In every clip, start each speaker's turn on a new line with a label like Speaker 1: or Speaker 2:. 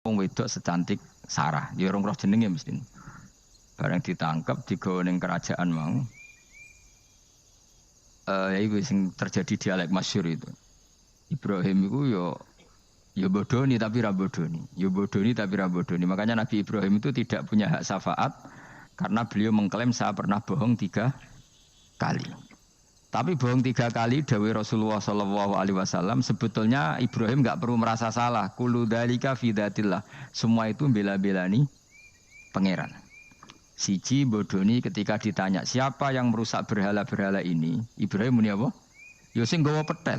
Speaker 1: wong wedok secantik Sarah. Ya orang roh jenenge mesti. Bareng ditangkap digawa ning kerajaan mau. Ya itu sing terjadi dialek masyhur itu. Ibrahim itu ya bodoni tapi ra bodoni. Ya bodoni tapi ra bodoni. Makanya Nabi Ibrahim itu tidak punya hak syafaat karena beliau mengklaim saya pernah bohong 3 kali. Tapi bohong 3 kali dawuh Rasulullah sallallahu alaihi wasallam sebetulnya Ibrahim enggak perlu merasa salah. Kullu dzalika fi dzatillah. Semua itu bela-belani pangeran. Siji bodoni ketika ditanya siapa yang merusak berhala-berhala ini, Ibrahim muni apa? Ya sing nggawa petel.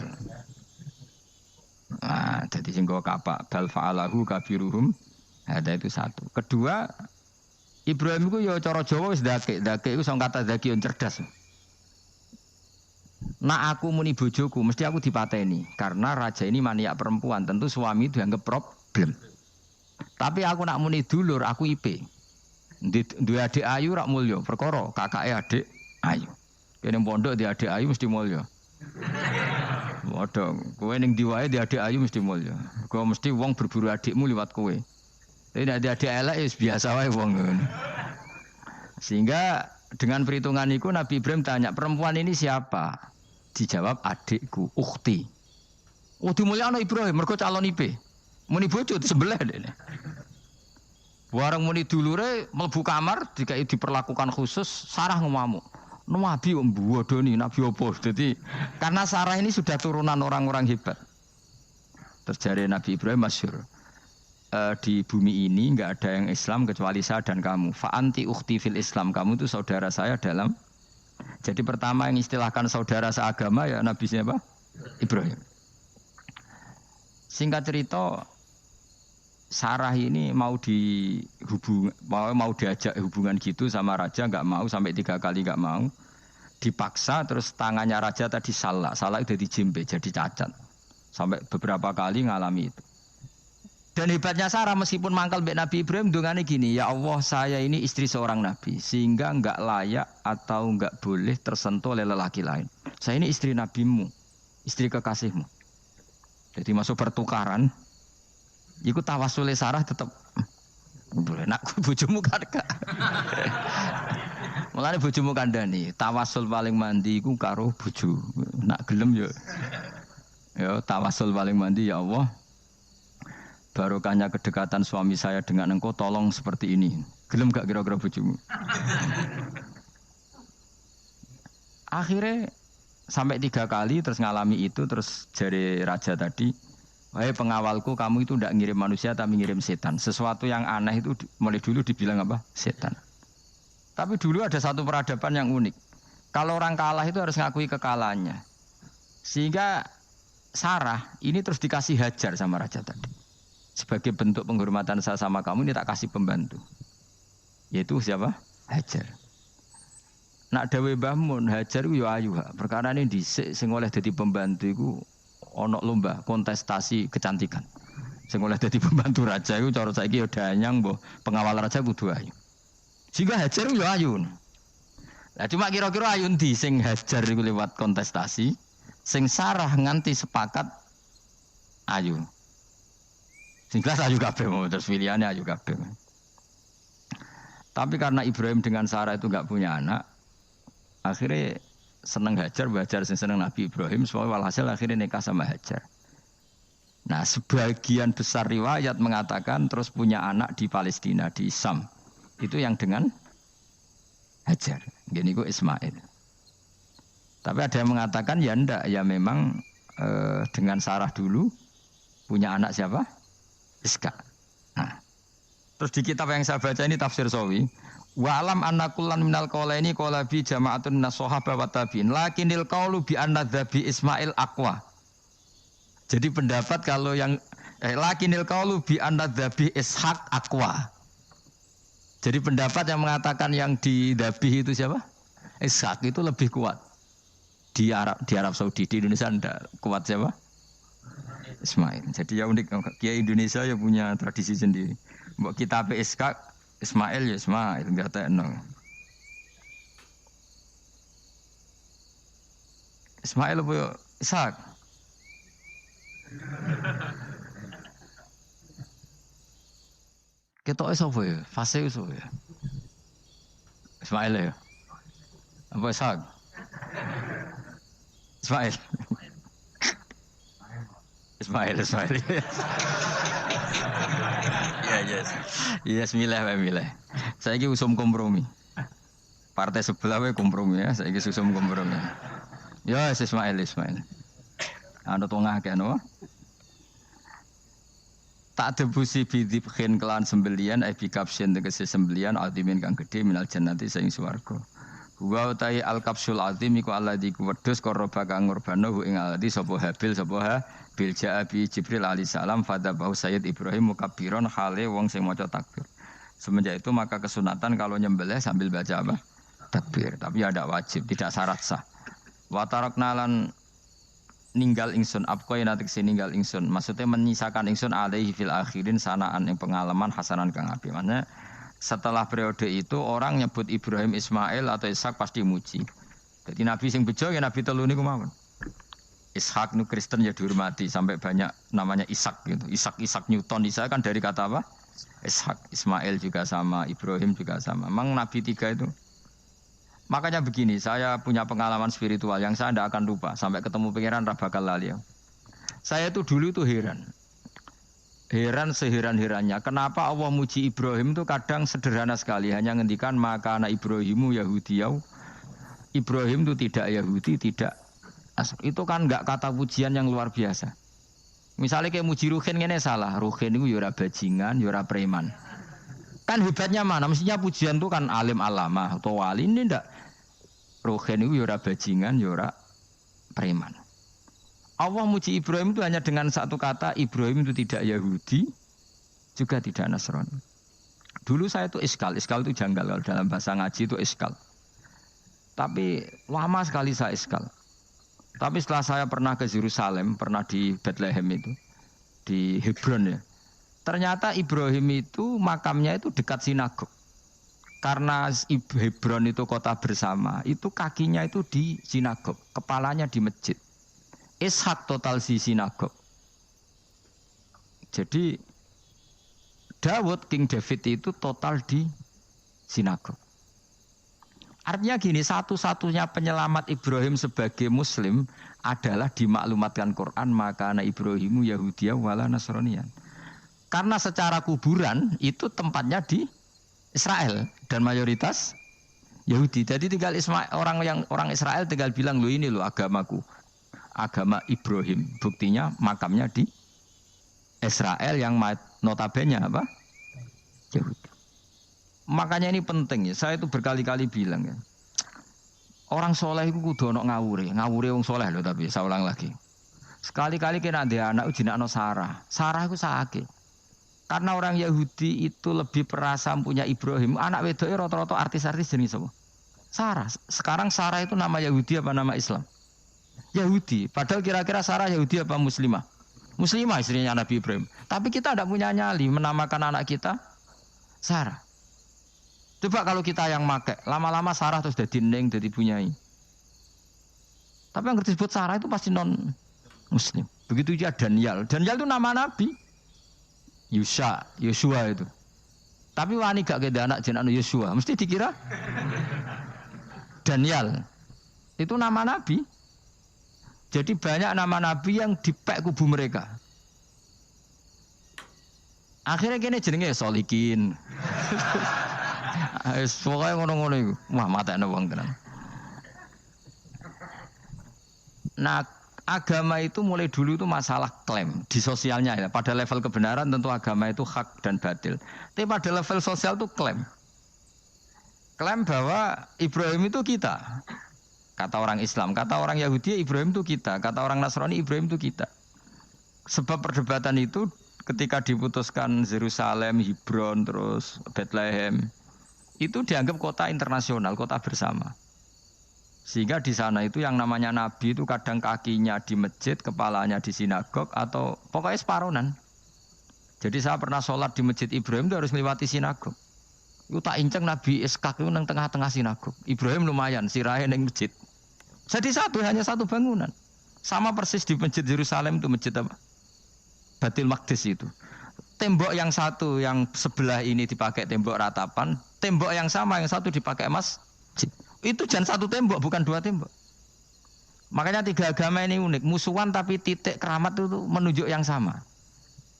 Speaker 1: Nah, jadi sing nggawa kapak bal fa'alahu kabiruhum. Ada itu satu. Kedua, Ibrahim itu ya cara Jawa wis dake iku sing kata daki cerdas. Nah aku muni bojoku mesti aku dipateni karena raja ini maniak perempuan, tentu suami dianggap problem. Tapi aku nak muni dulur aku IP. Duwe adik ayu rak mulya, perkara kakake adik ayu. Kene pondok di adik ayu mesti mulya. Waduh, kowe ning ndi wae di adik ayu mesti mulya. Kowe mesti wong berburu adikmu liwat kowe. Tapi nek di adik elek wis biasa wae wong ngono. Sehingga dengan perhitungan itu Nabi Ibrahim tanya perempuan ini siapa? Dijawab adikku, ukhti. Oh dimulyakno Ibrahim mergo calon IP. Muni bojo sebelah dene. Warang muni dulure mlebu kamar dikai diperlakukan khusus, Sarah ngamuk. Nabi mbodoni, nabi opo. Jadi karena Sarah ini sudah turunan orang-orang hebat. Terjadi Nabi Ibrahim masyhur. Di bumi ini enggak ada yang Islam kecuali saya dan kamu. Fa anti ukhti fil Islam. Kamu itu saudara saya dalam. Jadi pertama yang istilahkan saudara seagama ya Nabi siapa? Ibrahim. Singkat cerita Sarah ini mau diajak hubungan gitu sama raja enggak mau sampai 3 kali enggak mau. Dipaksa terus tangannya raja tadi salah itu dijimpe jadi cacat. Sampai beberapa kali ngalami itu. Dan hebatnya Sarah meskipun mangkal mbek Nabi Ibrahim dongane gini, ya Allah saya ini istri seorang nabi sehingga enggak layak atau enggak boleh tersentuh oleh lelaki lain. Saya ini istri nabimu, istri kekasihmu. Jadi masuk pertukaran. Iku tawasule Sarah tetap boleh nak bojomu kan gak. Mulane bojomu kandhani, tawasul paling mandi iku karo bojo. Nak gelem yo. Ya tawasul paling mandi ya Allah. Barokahnya kedekatan suami saya dengan engkau tolong seperti ini. Gelem gak kira-kira bojomu? Akhirnya sampai 3 kali terus ngalami itu terus jari raja tadi. Wahai pengawalku, kamu itu tidak ngirim manusia tapi ngirim setan. Sesuatu yang aneh itu mulai dulu dibilang apa? Setan. Tapi dulu ada satu peradaban yang unik. Kalau orang kalah itu harus ngakui kekalahannya. Sehingga Sarah ini terus dikasih hajar sama raja tadi. Sebagai bentuk penghormatan saya sama kamu ini tak kasih pembantu. Yaitu siapa? Hajar. Nak dawe Mbah Mun, Hajar itu ya ayu. Perkara ini dhisik sing oleh dadi pembantu iku ono lomba kontestasi kecantikan. Sing oleh dadi pembantu raja iku cara saiki ya danyang mbah pengawal raja kudu ayu. Sehingga Hajar yo ayu. Lah cuma kira-kira ayu ndi sing Hajar iku lewat kontestasi, sing Sarah nganti sepakat ayu. Sing kelas ayu kabeh terus pilihane ayu kabeh. Tapi karena Ibrahim dengan Sarah itu enggak punya anak, akhirnya seneng Hajar, sing seneng Nabi Ibrahim, soalnya walhasil akhirnya nikah sama Hajar. Nah, sebagian besar riwayat mengatakan terus punya anak di Palestina, di Sam. Itu yang dengan Hajar. Gini kok Ismail. Tapi ada yang mengatakan ya enggak, ya memang dengan Sarah dulu punya anak siapa? Iska. Nah, terus di kitab yang saya baca ini tafsir Sawi. Wa alam anna kullan minal qaulaini qala bi jama'atun minas sahabah wa tabi'in lakinnil qaulu bi anna dzabi Ismail aqwa. Jadi pendapat kalau yang lakinnil qaulu bi anna dzabi Ishaq aqwa. Jadi pendapat yang mengatakan yang didabih itu siapa? Ishaq itu lebih kuat. Di Arab Saudi, di Indonesia enggak kuat siapa? Ismail. Jadi ya unik, Kiai Indonesia ya punya tradisi sendiri. Mbok kitab Ishaq Ismail ya Ismail enggak tekno. Ismail apa Ishak? Ketoke sapa ya? Fase sapa ya? Ismail ya. Apa Ishak? Ismail. Ismail. Iya, yes. Yes, milih. Saiki usum kompromi. Partai sebelah wae kompromi ya, saiki usum kompromi. Ya, Ismail. Ana tengah kene. Tak debusi bidibkhin kelan sembelian bikapsin tegese sembelian adimin kang gedhe minal jannati saing swarga. Wa utai al kapsul azim iku alladzi kuwedhus koroba kang ngurbano ing alladzi sapa habil bil jaa bi Jibril alaihi salam fadabahu Sayyid Ibrahim mukabbiron hale wong sing maca takbir. Semenjak itu maka kesunatan kalau nyembelih sambil baca apa? Takbir, tapi ada wajib, tidak syarat sah. Wa tarakna lan ninggal ingsun apko yen atik ninggal ingsun maksudnya menyisakan ingsun alaihi fil akhirin sanaan yang pengalaman hasanan kang apik. Maksudnya setelah periode itu orang nyebut Ibrahim Ismail atau Ishak pasti muji. Jadi nabi sing bejo ya nabi telu niku mawon. Ishak nu Kristen ya dihormati sampai banyak namanya Ishak gitu. Ishak Newton Ishak kan dari kata apa? Ishak. Ismail juga sama, Ibrahim juga sama. Memang nabi tiga itu. Makanya begini, saya punya pengalaman spiritual yang saya tidak akan lupa. Sampai ketemu pangeran bakal lali. Saya itu dulu itu heran seheran-herannya. Kenapa Allah muji Ibrahim itu kadang sederhana sekali. Hanya ngendikan maka anak Ibrahimu Yahudiyau. Ibrahim itu tidak Yahudi, tidak. Itu kan enggak kata pujian yang luar biasa. Misalnya kayak muji Ruhin ini salah. Ruhin itu yura bajingan, yura preman. Kan hebatnya mana? Mestinya pujian itu kan alim alama atau wali. Ini enggak. Ruhin itu yura bajingan, yura preman. Allah muji Ibrahim itu hanya dengan satu kata, Ibrahim itu tidak Yahudi, juga tidak Nasrani. Dulu saya itu iskal itu janggal, kalau dalam bahasa ngaji itu iskal. Tapi lama sekali saya iskal. Tapi setelah saya pernah ke Yerusalem, pernah di Bethlehem itu, di Hebron ya. Ternyata Ibrahim itu makamnya itu dekat sinagog. Karena Hebron itu kota bersama, itu kakinya itu di sinagog, kepalanya di masjid. Ishak total di sinagog. Jadi King David itu total di sinagog. Artinya gini, satu-satunya penyelamat Ibrahim sebagai Muslim adalah dimaklumatkan Quran maka anak Ibrahimu Yahudiyah wala Nasraniyan. Karena secara kuburan itu tempatnya di Israel dan mayoritas Yahudi. Jadi tinggal orang Israel tinggal bilang lo ini lo agamaku. Agama Ibrahim, buktinya makamnya di Israel yang notabene apa? Yahudi. Makanya ini penting ya. Saya itu berkali-kali bilang ya. Orang soleh itu kudu ono ngawure wong soleh loh tapi saya ulang lagi. Sekali-kali kena ada anak jinakno Sarah. Sarah itu sakit. Karena orang Yahudi itu lebih perasa punya Ibrahim. Anak wedoke rata-rata artis-artis jenis apa? Sarah. Sekarang Sarah itu nama Yahudi apa nama Islam? Yahudi. Padahal kira-kira Sarah Yahudi apa Muslimah? Muslimah istrinya Nabi Ibrahim. Tapi kita tidak punya nyali menamakan anak kita Sarah. Coba kalau kita yang make, lama-lama Sarah terus jadi neng, jadi punyai. Tapi yang disebut Sarah itu pasti non Muslim. Begitu juga Daniel. Daniel itu nama Nabi. Yosua itu. Tapi wani gak keda anak jeneng Yosua, mesti dikira Daniel. Itu nama Nabi. Jadi banyak nama Nabi yang dipek kubu mereka. Akhirnya kene jenenge Solikin. Pokoknya ngono-ngono iku. Wah, matekno wong tenan. Nah, agama itu mulai dulu itu masalah klaim di sosialnya ya. Pada level kebenaran tentu agama itu hak dan batil. Tapi pada level sosial itu klaim. Klaim bahwa Ibrahim itu kita. Kata orang Islam, kata orang Yahudi Ibrahim itu kita, kata orang Nasrani Ibrahim itu kita. Sebab perdebatan itu ketika diputuskan Yerusalem, Hebron, terus Bethlehem, itu dianggap kota internasional, kota bersama. Sehingga di sana itu yang namanya Nabi itu kadang kakinya di masjid, kepalanya di sinagog, atau pokoknya separonan. Jadi saya pernah sholat di masjid Ibrahim itu harus melewati sinagog. Itu tak inceng Nabi Ishak itu nang tengah-tengah sinagog. Ibrahim lumayan, sirahe nang masjid. Jadi hanya satu bangunan. Sama persis di masjid Yerusalem itu masjid apa? Baitul Maqdis itu. tembok yang satu yang sebelah ini dipakai tembok ratapan, tembok yang sama yang satu dipakai masjid. Itu jangan satu tembok, bukan dua tembok. Makanya tiga agama ini unik, musuhan tapi titik keramat itu menunjuk yang sama.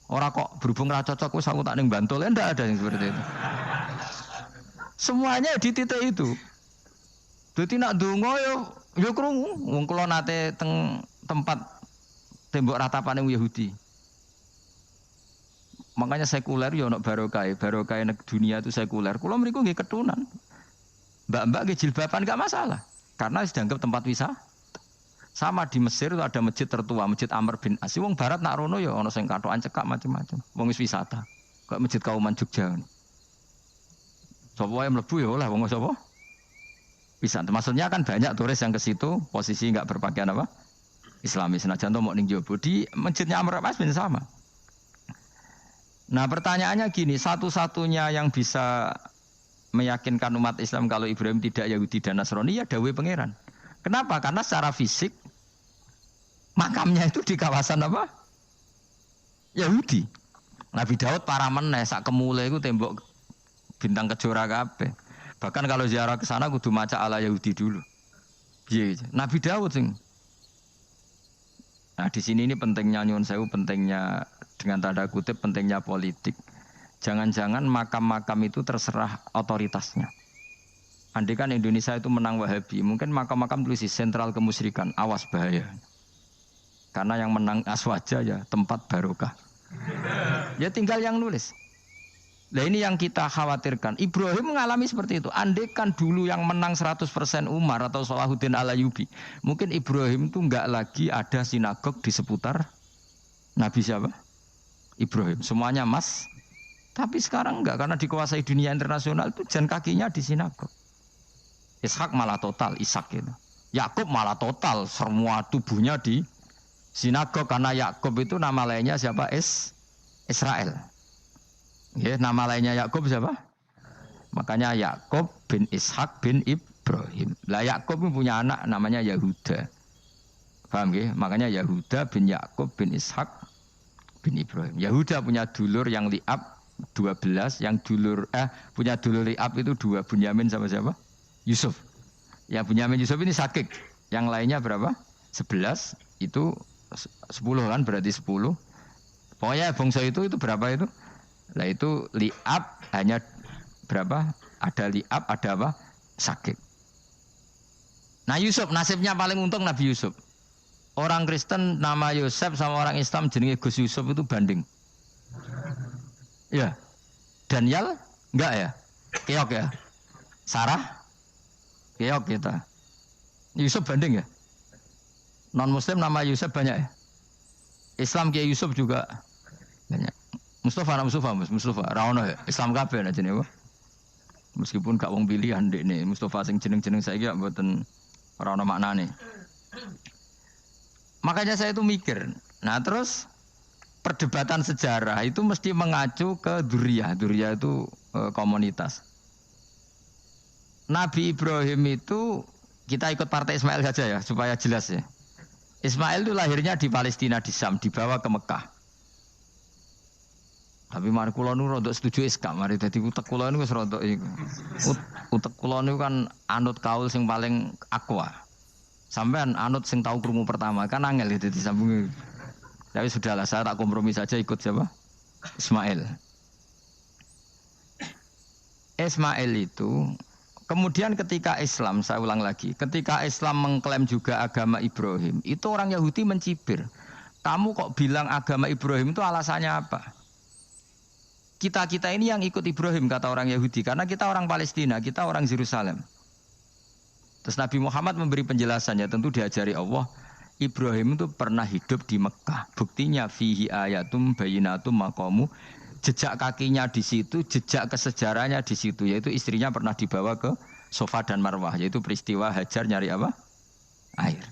Speaker 1: Orang kok berhubung ra cocok wis aku tak ning Bantul, enggak ada yang seperti itu. Semuanya di titik itu. Dadi nak ndonga yo krungu, wong kula nate teng tempat tembok ratapane Yahudi. Makanya sekuler yo ono barokah dunia itu sekuler. Kula mriku nggih ketunan. Mbak-mbak nggih jilbaban enggak masalah karena dianggap tempat wisata. Sama di Mesir itu ada masjid tertua, Masjid Amr bin As. Wong barat nak rono ya ana sing katokan cekak macam-macam. Wong wis wisata. Kayak Masjid Kauman Jogja. Sapa wae mlebu ya oleh wong sapa? Wisata. Maksudnya kan banyak turis yang ke situ posisi enggak berpakaian apa? Islami. Senajan to mok ning Jobo di Masjidnya Amr bin As bin sama. Nah, pertanyaannya gini, satu-satunya yang bisa meyakinkan umat Islam kalau Ibrahim tidak Yahudi dan Nasrani ya dawuh pangeran. Kenapa? Karena secara fisik makamnya itu di kawasan apa? Yahudi. Nabi Daud para meneh sak kemule iku tembok bintang kejora kabeh. Bahkan kalau ziarah ke sana kudu maca ala Yahudi dulu. Piye? Nabi Daud sing. Nah, di sini ini pentingnya nyuwun sewu, pentingnya dengan tanda kutip pentingnya politik. Jangan-jangan makam-makam itu terserah otoritasnya. Andai kan Indonesia itu menang Wahabi, mungkin makam-makam tulis sentral kemusyrikan, awas bahaya. Karena yang menang Aswaja ya tempat barokah. Ya tinggal yang nulis. Nah ini yang kita khawatirkan. Ibrahim mengalami seperti itu. Andai kan dulu yang menang 100% Umar atau Salahuddin Al-Ayyubi, mungkin Ibrahim itu enggak lagi ada sinagog di seputar Nabi siapa? Ibrahim. Semuanya mas. Tapi sekarang enggak, karena dikuasai dunia internasional itu jalan kakinya di sinagog. Ishak malah total, Ishak itu. Yakub malah total, semua tubuhnya di sinagog karena Yakub itu nama lainnya siapa? Israel. Ya, nama lainnya Yakub siapa? Makanya Yakub bin Ishak bin Ibrahim. Lah Yakub punya anak namanya Yahuda. Paham ya? Makanya Yahuda bin Yakub bin Ishak bin Ibrahim. Yahuda punya dulur yang li'ab 12, yang punya dulur li'ab itu 2, Bunyamin sama siapa? Yusuf. Ya Bunyamin Yusuf ini sakik. Yang lainnya berapa? 11. Itu 10 kan berarti 10. Pokoknya bangsa itu berapa itu? Lah itu li'ab hanya berapa? Ada li'ab, ada apa? Sakik. Nah Yusuf nasibnya paling untung Nabi Yusuf. Orang Kristen nama Yosef sama orang Islam jenenge Gus Yusuf itu banding. Ya. Daniel enggak ya? Keok ya? Sarah keok kita. Yusuf banding ya? Non Muslim nama Yusuf banyak ya? Islam Kiai Yusuf juga banyak. Mustafa, Raono ya? Islam kabeh aja nih, meskipun gak wong pilihan dek nih, Mustafa sing jeneng-jeneng saya gak mboten Raono maknane. Makanya saya itu mikir. Nah terus perdebatan sejarah itu mesti mengacu ke Duriyah. Duriyah itu komunitas. Nabi Ibrahim itu, kita ikut partai Ismail saja ya, supaya jelas ya. Ismail itu lahirnya di Palestina, di Syam, dibawa ke Mekah. Tapi mari kula nu rodok setuju iska, mari dadi utek kula niku wis rodok iku. Utek kula niku kan anut kaul sing paling aqua. Sampean anut sing tahu krungu pertama, kan angel ya dadi sambungi. Tapi sudahlah, saya tak kompromi saja ikut siapa? Ismail. Ismail itu kemudian ketika Islam, saya ulang lagi, ketika Islam mengklaim juga agama Ibrahim, itu orang Yahudi mencibir. Kamu kok bilang agama Ibrahim itu alasannya apa? Kita ini yang ikut Ibrahim, kata orang Yahudi, karena kita orang Palestina, kita orang Yerusalem. Terus Nabi Muhammad memberi penjelasannya, tentu diajari Allah, Ibrahim itu pernah hidup di Mekah. Buktinya fihi ayatum bayinatum maqamu. Jejak kakinya di situ, jejak kesejarahnya di situ, yaitu istrinya pernah dibawa ke Safa dan Marwah, yaitu peristiwa Hajar nyari apa? Air.